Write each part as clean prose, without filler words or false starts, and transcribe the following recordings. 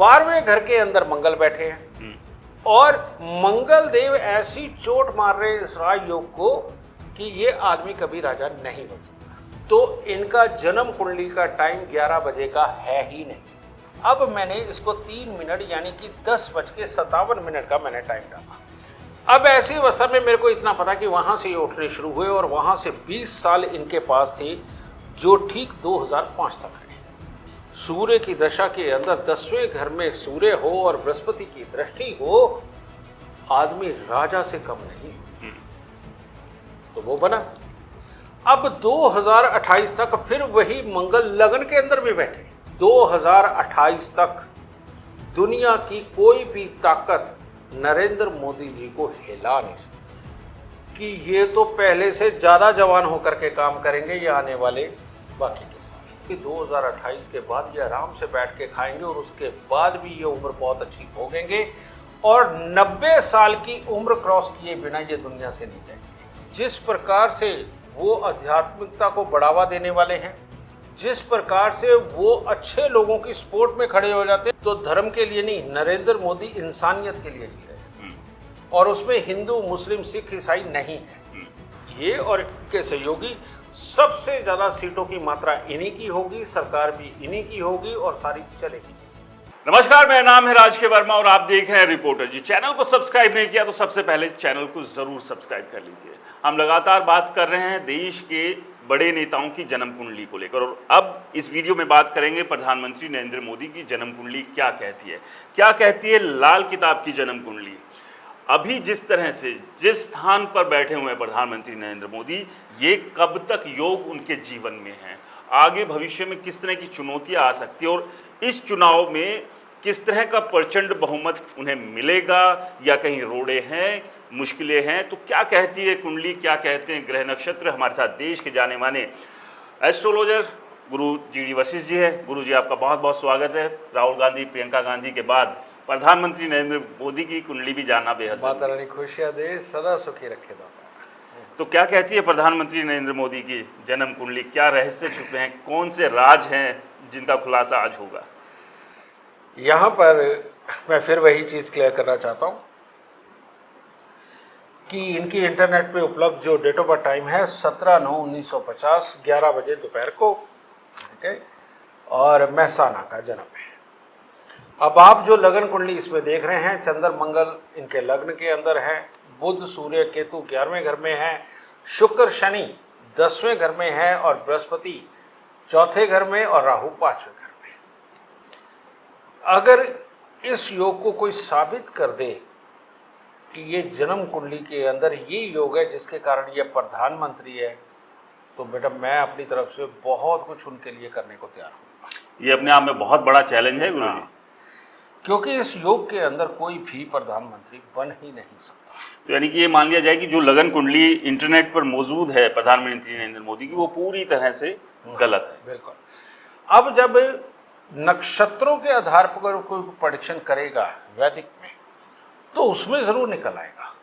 12वें घर के अंदर मंगल बैठे हैं और मंगल देव ऐसी चोट मार रहे हैं इस राजयोग को कि ये आदमी कभी राजा नहीं बन सकता। तो इनका जन्म कुंडली का टाइम 11 बजे का है ही नहीं। अब मैंने इसको 3 मिनट यानी कि 10:57 का मैंने टाइम डाला। अब ऐसी अवस्था में मेरे को इतना पता कि वहां से ये उठने शुरू हुए और वहां से 20 साल इनके पास थे जो ठीक 2005 तक रहे। सूर्य की दशा के अंदर 10वें घर में सूर्य हो और बृहस्पति की दृष्टि हो, आदमी राजा से कम नहीं। तो वो बना। अब 2028 तक फिर वही मंगल लगन के अंदर भी बैठे। 2028 तक दुनिया की कोई भी ताकत नरेंद्र मोदी जी को हिला नहीं सकती कि ये तो पहले से ज्यादा जवान होकर के काम करेंगे ये आने वाले बाकी के साथ। कि 2028 के बाद ये आराम से बैठ के खाएंगे और उसके बाद भी ये उम्र बहुत अच्छी भोगेंगे और 90 साल की उम्र क्रॉस किए बिना ये दुनिया से नहीं जाएंगे। जिस प्रकार से वो आध्यात्मिकता को बढ़ावा देने वाले हैं, जिस प्रकार से वो अच्छे लोगों की सपोर्ट में खड़े हो जाते हैं, तो धर्म के लिए नहीं, नरेंद्र मोदी इंसानियत के लिए जी रहे हैं और उसमें हिंदू मुस्लिम सिख ईसाई नहीं है। ये और इनके सहयोगी सबसे ज्यादा सीटों की मात्रा इन्हीं की होगी, सरकार भी इन्हीं की होगी और सारी चलेगी। नमस्कार, मेरा नाम है राज के वर्मा और आप देख रहे हैं रिपोर्टर जी। चैनल को सब्सक्राइब नहीं किया तो सबसे पहले चैनल को जरूर सब्सक्राइब कर लीजिए। हम लगातार बात कर रहे हैं देश के बड़े नेताओं की जन्म कुंडली को लेकर और अब इस वीडियो में बात करेंगे प्रधानमंत्री नरेंद्र मोदी की जन्म कुंडली क्या कहती है। क्या कहती है लाल किताब की जन्म कुंडली। अभी जिस तरह से जिस स्थान पर बैठे हुए हैं प्रधानमंत्री नरेंद्र मोदी, ये कब तक योग उनके जीवन में है, आगे भविष्य में किस तरह की चुनौतियां आ सकती है और इस चुनाव में किस तरह का प्रचंड बहुमत उन्हें मिलेगा या कहीं रोड़े हैं, मुश्किलें हैं। तो क्या कहती है कुंडली, क्या कहते हैं ग्रह नक्षत्र। हमारे साथ देश के जाने माने एस्ट्रोलॉजर गुरु जी वशिष्ठ जी है। गुरु जी, आपका बहुत बहुत स्वागत है। राहुल गांधी, प्रियंका गांधी के बाद प्रधानमंत्री नरेंद्र मोदी की कुंडली भी जानना बेहद माता रानी खुशियां दे, सदा सुखी रखे दाता। तो क्या कहती है प्रधानमंत्री नरेंद्र मोदी की जन्म कुंडली, क्या रहस्य छुपे हैं, कौन से राज हैं जिनका खुलासा आज होगा। यहाँ पर मैं फिर वही चीज़ क्लियर करना चाहता हूँ कि इनकी इंटरनेट पे उपलब्ध जो डेट ऑफ बर्थ टाइम है 17/9/1950 11 बजे दोपहर को, ठीक है, और महसाना का जन्म है। अब आप जो लगन कुंडली इसमें देख रहे हैं, चंद्र मंगल इनके लग्न के अंदर है, बुध सूर्य केतु 11वें घर में है, शुक्र शनि 10वें घर में है और बृहस्पति 4थे घर में और राहु 5वें घर में। अगर इस योग को कोई साबित कर दे कि ये जन्म कुंडली के अंदर ये योग है जिसके कारण ये प्रधानमंत्री है, तो बेटा मैं अपनी तरफ से बहुत कुछ उनके लिए करने को तैयार हूँ। ये अपने आप में बहुत बड़ा चैलेंज है गुरु जी, क्योंकि इस योग के अंदर कोई भी प्रधानमंत्री बन ही नहीं सकता। तो यानी कि ये मान लिया जाए कि जो लगन कुंडली इंटरनेट पर मौजूद है प्रधानमंत्री नरेंद्र मोदी की, वो पूरी तरह से गलत है। बिल्कुल। अब जब नक्षत्रों के आधार पर कोई प्रेडिक्शन करेगा वैदिक में, तो उसमें जरूर निकल आएगा,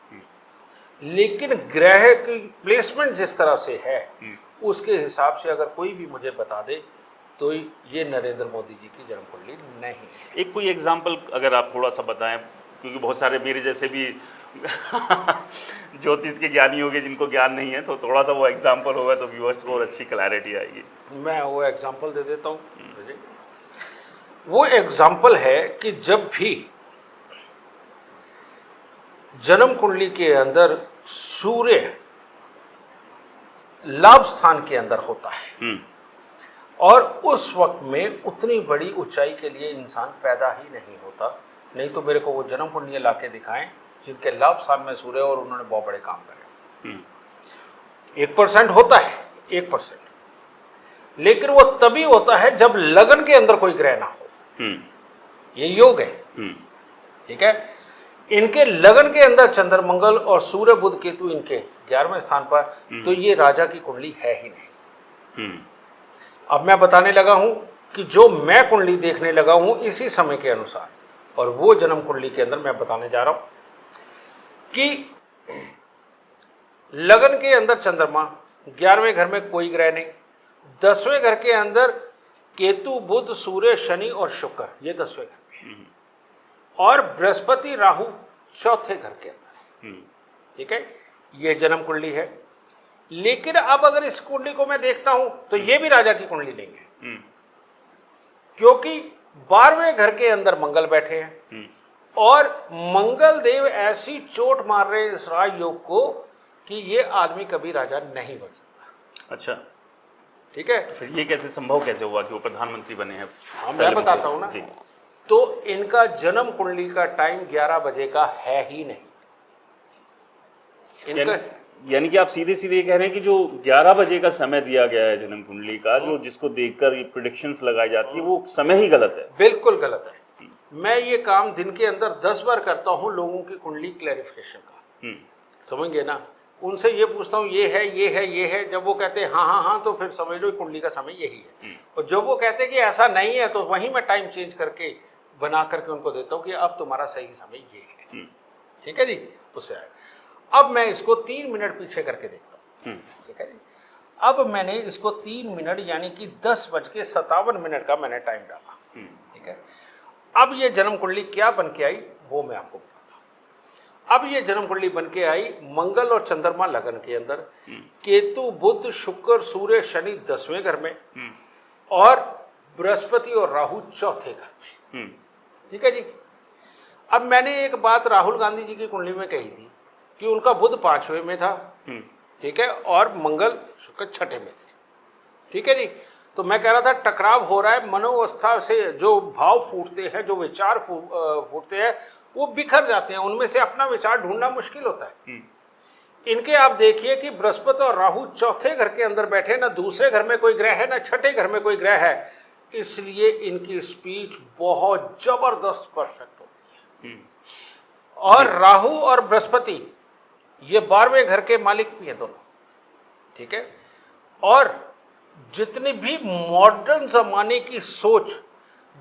लेकिन ग्रह की प्लेसमेंट जिस तरह से है उसके हिसाब से अगर कोई भी मुझे बता दे तो ये नरेंद्र मोदी जी की जन्म कुंडली नहीं है। एक कोई एग्जाम्पल अगर आप थोड़ा सा बताएं, क्योंकि बहुत सारे मेरे जैसे भी ज्योतिष के ज्ञानी होंगे जिनको ज्ञान नहीं है, तो थोड़ा सा वो एग्जाम्पल होगा तो व्यूअर्स को और अच्छी क्लैरिटी आएगी। मैं वो एग्जाम्पल दे देता हूँ। वो एग्जाम्पल है कि जब भी जन्म कुंडली के अंदर सूर्य लाभ स्थान के अंदर होता है और उस वक्त में उतनी बड़ी ऊंचाई के लिए इंसान पैदा ही नहीं होता। नहीं तो मेरे को वो जन्म कुंडली ला के दिखाएं जिनके लाभ स्थान में सूर्य और उन्होंने बहुत बड़े काम करे। 1% होता है, 1%, लेकिन वो तभी होता है जब लगन के अंदर कोई ग्रह ना हो। ये योग है, ठीक है। इनके लगन के अंदर चंद्र मंगल और सूर्य बुध केतु इनके 11वें स्थान पर, तो ये राजा की कुंडली है ही नहीं। अब मैं बताने लगा हूं कि जो मैं कुंडली देखने लगा हूं इसी समय के अनुसार, और वो जन्म कुंडली के अंदर मैं बताने जा रहा हूं कि लगन के अंदर चंद्रमा, 11वें घर में कोई ग्रह नहीं, 10वें घर के अंदर केतु बुध सूर्य शनि और शुक्र, ये 10वें घर में और बृहस्पति राहु चौथे घर के अंदर है। ठीक है, ये जन्म कुंडली है। लेकिन अब अगर इस कुंडली को मैं देखता हूं तो ये भी राजा की कुंडली नहीं है, क्योंकि 12वें घर के अंदर मंगल बैठे हैं और मंगल देव ऐसी चोट मार रहे हैं इस राज योग को कि ये आदमी कभी राजा नहीं बन सकता। अच्छा, ठीक है, तो फिर ये कैसे संभव कैसे हुआ कि वो प्रधानमंत्री बने हैं? मैं बताता हूं ना। जी। तो इनका जन्म कुंडली का टाइम 11 बजे का है ही नहीं। इनका यानी कि आप सीधे सीधे कह रहे हैं कि जो 11 बजे का समय दिया गया है जन्म कुंडली का, जो जिसको देखकर ये प्रेडिक्शंस लगाई जाती है, वो समय ही गलत है। बिल्कुल गलत है। मैं ये काम दिन के अंदर 10 बार करता हूं लोगों की कुंडली क्लैरिफिकेशन का, समझ गए ना। उनसे ये पूछता हूँ ये है ये है ये है, जब वो कहते हैं हाँ हाँ हाँ तो फिर समझ लो कुंडली का समय यही है। और जब वो कहते हैं कि ऐसा नहीं है तो वहीं मैं टाइम चेंज करके बना करके उनको देता हूँ कि अब तुम्हारा सही समय ये है। ठीक है जी, उससे आए। अब मैं इसको 3 मिनट पीछे करके देखता हूँ। ठीक है जी, अब मैंने इसको 3 मिनट यानी कि 10:57 का मैंने टाइम डाला। ठीक है, अब ये जन्म कुंडली क्या बन के आई वो मैं आपको बताता हूँ। अब ये जन्म कुंडली बन के आई मंगल और चंद्रमा लगन के अंदर, केतु बुध शुक्र सूर्य शनि 10वें घर में और बृहस्पति और राहु चौथे घर में। ठीक है जी, अब मैंने एक बात राहुल गांधी जी की कुंडली में कही थी कि उनका बुध 5वें में था। ठीक है, और मंगल शुक्र 6ठे में थे। ठीक है जी, तो मैं कह रहा था टकराव हो रहा है, मनोवस्था से जो भाव फूटते हैं, जो विचार फूटते हैं, वो बिखर जाते हैं, उनमें से अपना विचार ढूंढना मुश्किल होता है। इनके आप देखिए कि बृहस्पति और राहु चौथे घर के अंदर बैठे, ना दूसरे घर में कोई ग्रह है ना छठे घर में कोई ग्रह है, इसलिए इनकी स्पीच बहुत जबरदस्त परफेक्ट होती है। और राहु और बृहस्पति ये 12वें घर के मालिक भी हैं दोनों। ठीक है, और जितनी भी मॉडर्न जमाने की सोच,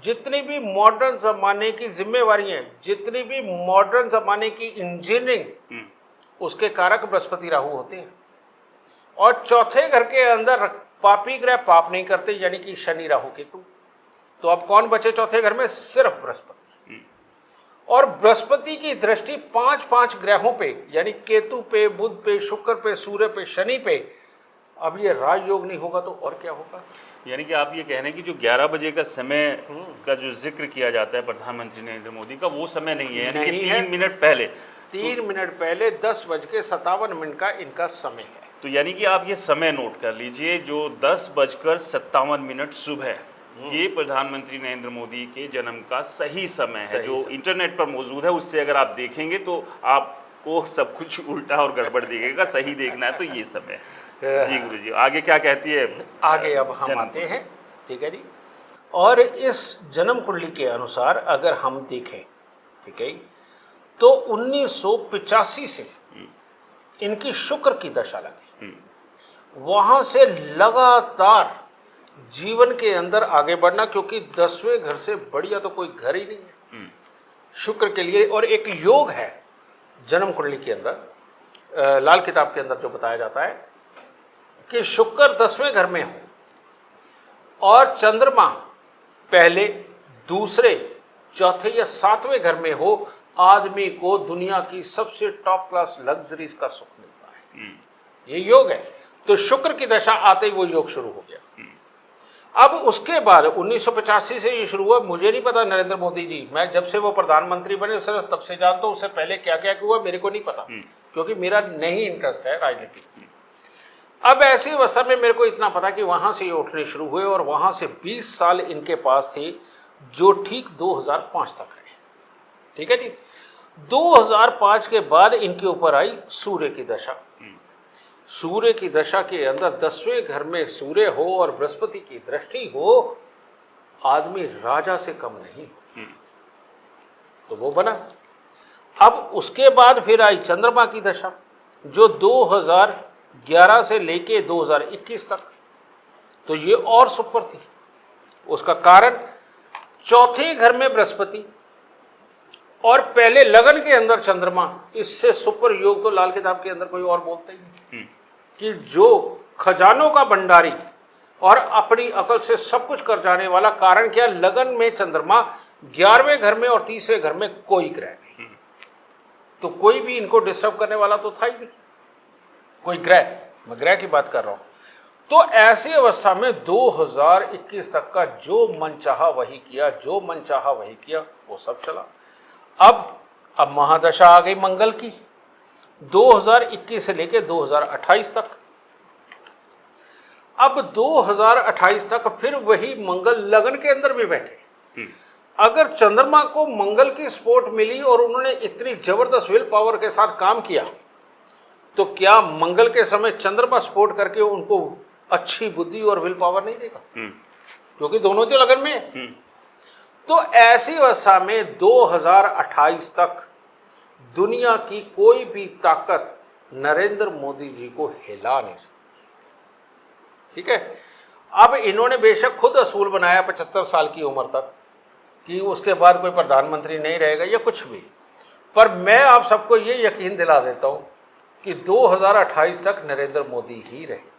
जितनी भी मॉडर्न जमाने की जिम्मेवारियां, जितनी भी मॉडर्न जमाने की इंजीनियरिंग, उसके कारक बृहस्पति राहु होते हैं। और चौथे घर के अंदर पापी ग्रह पाप नहीं करते, यानी कि शनि राहु केतु। तो अब कौन बचे चौथे घर में? सिर्फ बृहस्पति। और बृहस्पति की दृष्टि 5 ग्रहों पे, यानी केतु पे, बुध पे, शुक्र पे, सूर्य पे, शनि पे। अब ये राजयोग नहीं होगा तो और क्या होगा? यानी कि आप ये कह रहे हैं कि जो 11 बजे का समय का जो जिक्र किया जाता है प्रधानमंत्री नरेंद्र मोदी का, वो समय नहीं है, यानी कि 3 मिनट पहले 3 मिनट पहले 10:57 का इनका समय है। तो यानी कि आप ये समय नोट कर लीजिए, जो 10:57 सुबह, ये प्रधानमंत्री नरेंद्र मोदी के जन्म का सही समय है, जो इंटरनेट पर मौजूद है। उससे अगर आप देखेंगे तो आपको सब कुछ उल्टा और गड़बड़ दिखेगा। सही देखना है तो ये समय। जी गुरु जी, आगे क्या कहती है? आगे अब हम आते हैं। ठीक है जी, और इस जन्म कुंडली के अनुसार अगर हम देखें, ठीक है, तो 1985 से इनकी शुक्र की दशा लगी। वहां से लगातार जीवन के अंदर आगे बढ़ना, क्योंकि 10वें घर से बढ़िया तो कोई घर ही नहीं है शुक्र के लिए। और एक योग है जन्म कुंडली के अंदर, लाल किताब के अंदर जो बताया जाता है कि शुक्र 10वें घर में हो और चंद्रमा पहले, दूसरे, चौथे या 7वें घर में हो, आदमी को दुनिया की सबसे टॉप क्लास लग्जरीज का सुख मिलता है। ये योग है। तो शुक्र की दशा आते ही वो योग शुरू हो गया। अब उसके बाद 1985 से ये शुरू हुआ। मुझे नहीं पता नरेंद्र मोदी जी, मैं जब से वो प्रधानमंत्री बने उससे तब से जानता हूँ, उससे पहले क्या क्या हुआ मेरे को नहीं पता, क्योंकि मेरा नहीं इंटरेस्ट है राजनीति। अब ऐसी अवस्था में मेरे को इतना पता कि वहां से ये उठने शुरू हुए और वहां से 20 साल इनके पास थे, जो ठीक 2005 तक रहे। ठीक है जी, 2005 के बाद इनके ऊपर आई सूर्य की दशा। सूर्य की दशा के अंदर 10वें घर में सूर्य हो और बृहस्पति की दृष्टि हो, आदमी राजा से कम नहीं, तो वो बना। अब उसके बाद फिर आई चंद्रमा की दशा, जो 2011 से लेके 2021 तक, तो ये और सुपर थी। उसका कारण चौथे घर में बृहस्पति और पहले लगन के अंदर चंद्रमा, इससे सुपर योग तो लाल किताब के अंदर कोई और बोलते ही नहीं। कि जो खजानों का भंडारी और अपनी अकल से सब कुछ कर जाने वाला, कारण क्या? लगन में चंद्रमा 11वें घर में और तीसरे घर में कोई ग्रह नहीं, तो कोई भी इनको डिस्टर्ब करने वाला तो था ही नहीं कोई ग्रह, मैं ग्रह की बात कर रहा हूं। तो ऐसी अवस्था में 2021 तक का जो मन चाहा वही किया, जो मन चाहा वही किया, वो सब चला। अब महादशा आ गई मंगल की 2021 से लेकर 2028 तक। अब 2028 तक फिर वही मंगल लगन के अंदर भी बैठे। अगर चंद्रमा को मंगल की सपोर्ट मिली और उन्होंने इतनी जबरदस्त विल पावर के साथ काम किया, तो क्या मंगल के समय चंद्रमा सपोर्ट करके उनको अच्छी बुद्धि और विल पावर नहीं देगा? क्योंकि दोनों तो लगन में है। तो ऐसी अवस्था में 2028 तक दुनिया की कोई भी ताकत नरेंद्र मोदी जी को हिला नहीं सकती। ठीक है, अब इन्होंने बेशक खुद असूल बनाया 75 साल की उम्र तक कि उसके बाद कोई प्रधानमंत्री नहीं रहेगा या कुछ भी, पर मैं आप सबको ये यकीन दिला देता हूं कि 2028 तक नरेंद्र मोदी ही रहे।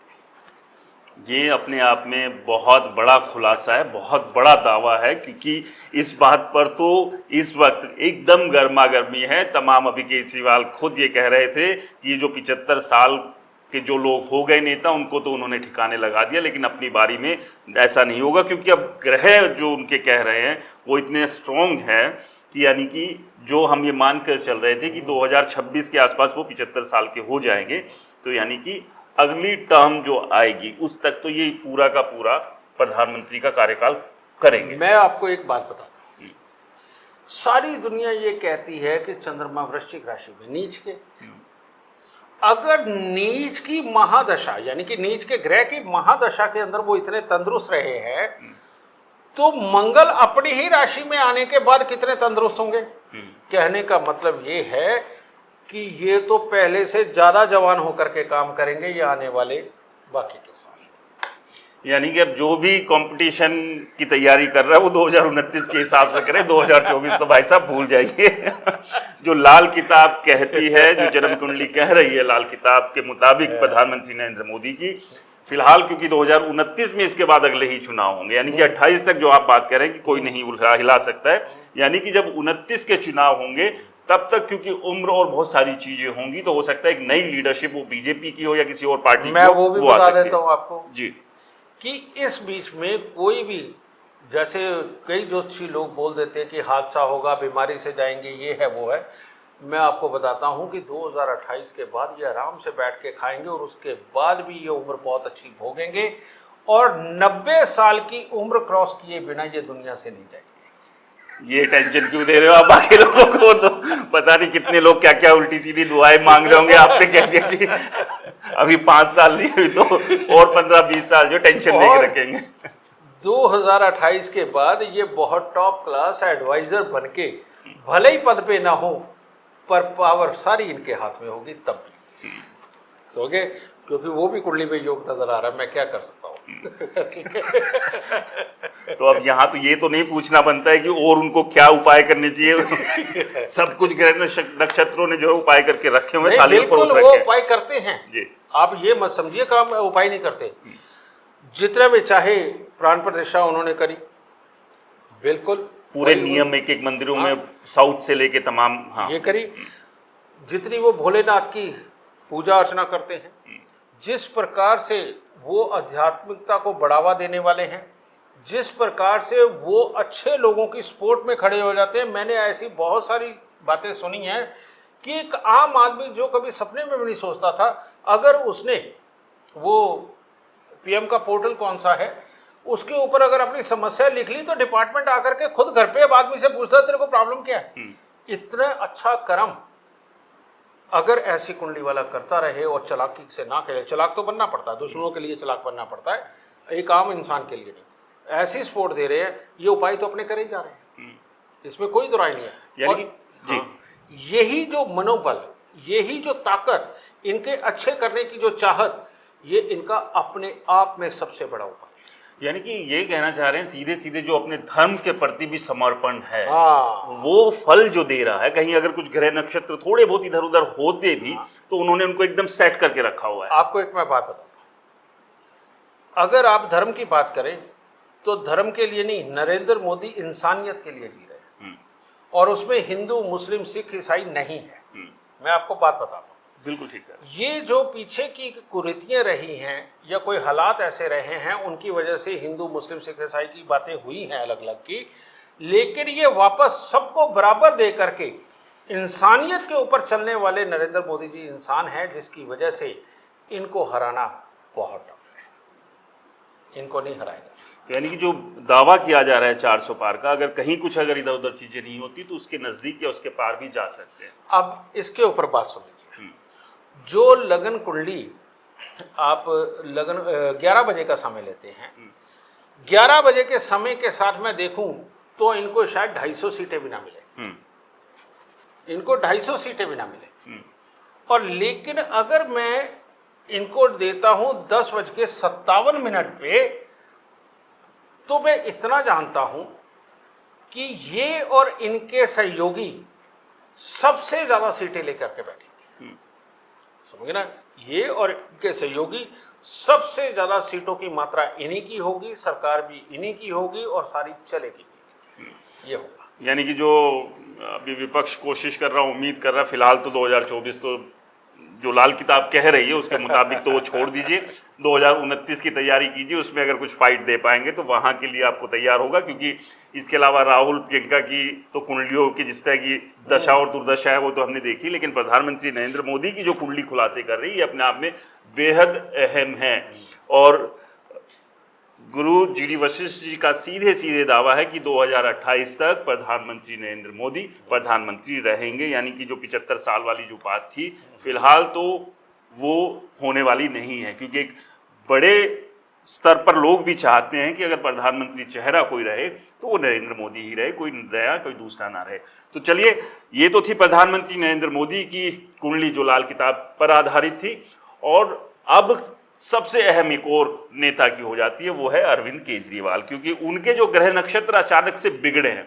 ये अपने आप में बहुत बड़ा खुलासा है, बहुत बड़ा दावा है, क्योंकि इस बात पर तो इस वक्त एकदम गर्मा गर्मी है। तमाम अभी केजरीवाल खुद ये कह रहे थे कि ये जो 75 साल के जो लोग हो गए नेता, उनको तो उन्होंने ठिकाने लगा दिया, लेकिन अपनी बारी में ऐसा नहीं होगा, क्योंकि अब ग्रह जो उनके कह रहे हैं वो इतने स्ट्रॉन्ग है कि यानी कि जो हम ये मान कर चल रहे थे कि 2026 के आसपास वो 75 साल के हो जाएंगे, तो यानी कि अगली टर्म जो आएगी उस तक तो ये पूरा का पूरा प्रधानमंत्री का कार्यकाल करेंगे। मैं आपको एक बात बताता हूँ, सारी दुनिया ये कहती है कि चंद्रमा वृश्चिक राशि में नीच के, अगर नीच की महादशा यानी कि नीच के ग्रह की महादशा के अंदर वो इतने तंदुरुस्त रहे हैं, तो मंगल अपनी ही राशि में आने के बाद कितने तंदुरुस्त होंगे? कहने का मतलब ये है कि ये तो पहले से ज्यादा जवान होकर के काम करेंगे ये आने वाले बाकी के साल। यानी कि अब जो भी कंपटीशन की तैयारी कर रहा है वो 2029 के हिसाब से करे, 2024 तो भाई साहब भूल जाइए। जो लाल किताब कहती है, जो जन्म कुंडली कह रही है लाल किताब के मुताबिक प्रधानमंत्री नरेंद्र मोदी की, फिलहाल क्योंकि 2029 में इसके बाद अगले ही चुनाव होंगे, यानी कि 28 तक जो आप बात कर रहे हैं कि कोई नहीं हिला सकता है, यानी कि जब 29 के चुनाव होंगे तब तक क्योंकि उम्र और बहुत सारी चीजें होंगी, तो हो सकता है एक नई लीडरशिप वो बीजेपी की हो या किसी और पार्टी की हो, वो भी बता देता हूँ आपको जी कि इस बीच में कोई भी, जैसे कई ज्योतिषी लोग बोल देते हैं कि हादसा होगा, बीमारी से जाएंगे, ये है वो है, मैं आपको बताता हूं कि 2028 के बाद ये आराम से बैठ के खाएंगे और उसके बाद भी ये उम्र बहुत अच्छी भोगेंगे और 90 साल की उम्र क्रॉस किए बिना ये दुनिया से नहीं जाएंगे। ये टेंशन क्यों दे रहे हो आप बाकी लोगों को? तो पता नहीं कितने लोग क्या क्या उल्टी सीधी दुआएं मांग रहे होंगे। आपने कह दिया कि अभी 5 साल नहीं हुई तो और 15-20 साल जो टेंशन लेके रखेंगे। 2028 के बाद ये बहुत टॉप क्लास एडवाइजर बनके भले ही पद पे ना हो पर पावर सारी इनके हाथ में होगी तब सोगे, क्योंकि वो भी कुंडली में योग नजर आ रहा है, मैं क्या कर सकता हूँ। ठीक है। तो अब यहाँ तो ये तो नहीं पूछना बनता है कि और उनको क्या उपाय करने चाहिए। सब कुछ ग्रह नक्षत्रों ने जो उपाय करके रखे हुए थाली में परोस रखे हैं। वो उपाय करते हैं जी, आप ये मत समझिए काम उपाय नहीं करते। जितने भी चाहे प्राण प्रतिष्ठा उन्होंने करी, बिल्कुल पूरे नियम एक एक मंदिरों में साउथ से लेके तमाम ये करी। जितनी वो भोलेनाथ की पूजा अर्चना करते हैं, जिस प्रकार से वो आध्यात्मिकता को बढ़ावा देने वाले हैं, जिस प्रकार से वो अच्छे लोगों की सपोर्ट में खड़े हो जाते हैं, मैंने ऐसी बहुत सारी बातें सुनी हैं कि एक आम आदमी जो कभी सपने में भी नहीं सोचता था, अगर उसने वो पीएम का पोर्टल कौन सा है उसके ऊपर अगर अपनी समस्या लिख ली तो डिपार्टमेंट आकर के खुद घर पे आदमी से पूछता तेरे को प्रॉब्लम क्या है। इतना अच्छा कर्म अगर ऐसी कुंडली वाला करता रहे और चालाकी से ना खेले, चालाक तो बनना पड़ता है, दुश्मनों के लिए चालाक बनना पड़ता है, एक आम इंसान के लिए नहीं। ऐसी सपोर्ट दे रहे हैं, ये उपाय तो अपने करे जा रहे हैं, इसमें कोई दुराई नहीं है। यानी जी, यही जो मनोबल, यही जो ताकत, इनके अच्छे करने की जो चाहत, ये इनका अपने आप में सबसे बड़ा उपाय। यानी कि ये कहना चाह रहे हैं सीधे सीधे जो अपने धर्म के प्रति भी समर्पण है, वो फल जो दे रहा है। कहीं अगर कुछ ग्रह नक्षत्र थोड़े बहुत इधर उधर होते भी तो उन्होंने उनको एकदम सेट करके रखा हुआ है। आपको एक मैं बात बताता हूं, अगर आप धर्म की बात करें तो धर्म के लिए नहीं, नरेंद्र मोदी इंसानियत के लिए जी रहे हैं। और उसमें हिंदू मुस्लिम सिख ईसाई नहीं है। मैं आपको बात बताता हूँ, बिल्कुल ठीक है। ये जो पीछे की कुरीतियाँ रही हैं या कोई हालात ऐसे रहे हैं, उनकी वजह से हिंदू मुस्लिम सिख ईसाई की बातें हुई हैं अलग अलग की, लेकिन ये वापस सबको बराबर दे करके इंसानियत के ऊपर चलने वाले नरेंद्र मोदी जी इंसान हैं, जिसकी वजह से इनको हराना बहुत टफ है, इनको नहीं हराया जा सकता। तो यानी कि जो दावा किया जा रहा है 400 पार का, अगर कहीं कुछ अगर इधर उधर चीजें नहीं होती तो उसके नजदीक या उसके पार भी जा सकते हैं। अब इसके ऊपर बात सुन लीजिए, जो लगन कुंडली आप लगन 11 बजे का समय लेते हैं, 11 बजे के समय के साथ मैं देखूं तो इनको शायद 250 सीटें भी ना मिले, इनको 250 सीटें भी ना मिले। और लेकिन अगर मैं इनको देता हूं 10:57 पे, तो मैं इतना जानता हूं कि ये और इनके सहयोगी सबसे ज्यादा सीटें लेकर के बैठेंगे। समझे ना, ये और इनके सहयोगी सबसे ज्यादा सीटों की मात्रा इन्हीं की होगी, सरकार भी इन्हीं की होगी और सारी चलेगी, ये होगा। यानी कि जो अभी विपक्ष कोशिश कर रहा, उम्मीद कर रहा, फिलहाल तो 2024 तो जो लाल किताब कह रही है उसके मुताबिक तो वो छोड़ दीजिए, 2029 की तैयारी कीजिए, उसमें अगर कुछ फाइट दे पाएंगे तो वहाँ के लिए आपको तैयार होगा। क्योंकि इसके अलावा राहुल प्रियंका की तो कुंडलियों की जिस तरह की दशा और दुर्दशा है वो तो हमने देखी, लेकिन प्रधानमंत्री नरेंद्र मोदी की जो कुंडली खुलासे कर रही है अपने आप में बेहद अहम है। और गुरु जी.डी. वशिष्ठ जी का सीधे सीधे दावा है कि 2028 तक प्रधानमंत्री नरेंद्र मोदी प्रधानमंत्री रहेंगे। यानी कि जो 75 साल वाली जो बात थी, फिलहाल तो वो होने वाली नहीं है, क्योंकि एक बड़े स्तर पर लोग भी चाहते हैं कि अगर प्रधानमंत्री चेहरा कोई रहे तो वो नरेंद्र मोदी ही रहे, कोई नया कोई दूसरा ना रहे। तो चलिए, ये तो थी प्रधानमंत्री नरेंद्र मोदी की कुंडली जो लाल किताब पर आधारित थी। और अब सबसे अहम एक और नेता की हो जाती है, वो है अरविंद केजरीवाल, क्योंकि उनके जो ग्रह नक्षत्र अचानक से बिगड़े हैं,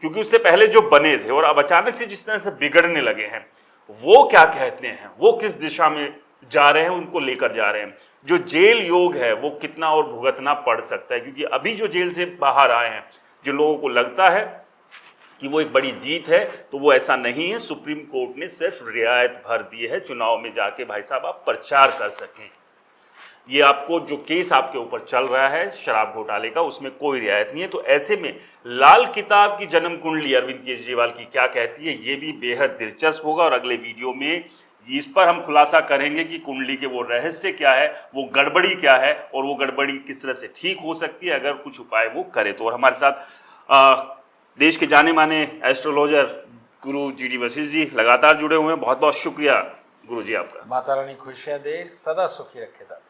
क्योंकि उससे पहले जो बने थे और अब अचानक से जिस तरह से बिगड़ने लगे हैं, वो क्या कहते हैं, वो किस दिशा में जा रहे हैं, उनको लेकर जा रहे हैं। जो जेल योग है वो कितना और भुगतना पड़ सकता है, क्योंकि अभी जो जेल से बाहर आए हैं, जो लोगों को लगता है कि वो एक बड़ी जीत है, तो वो ऐसा नहीं है। सुप्रीम कोर्ट ने सिर्फ रियायत भर दी है, चुनाव में जाके भाई साहब आप प्रचार कर सकें। ये आपको जो केस आपके ऊपर चल रहा है शराब घोटाले का, उसमें कोई रियायत नहीं है। तो ऐसे में लाल किताब की जन्म कुंडली अरविंद केजरीवाल की क्या कहती है, ये भी बेहद दिलचस्प होगा। और अगले वीडियो में इस पर हम खुलासा करेंगे कि कुंडली के वो रहस्य क्या है, वो गड़बड़ी क्या है, और वो गड़बड़ी किस तरह से ठीक हो सकती है अगर कुछ उपाय वो करे तो। और हमारे साथ देश के जाने माने एस्ट्रोलॉजर गुरु जी.डी. वशिष्ठ जी लगातार जुड़े हुए हैं। बहुत बहुत शुक्रिया गुरु जी आपका। माता रानी खुशियाँ दे, सदा सुखी रखे दाता।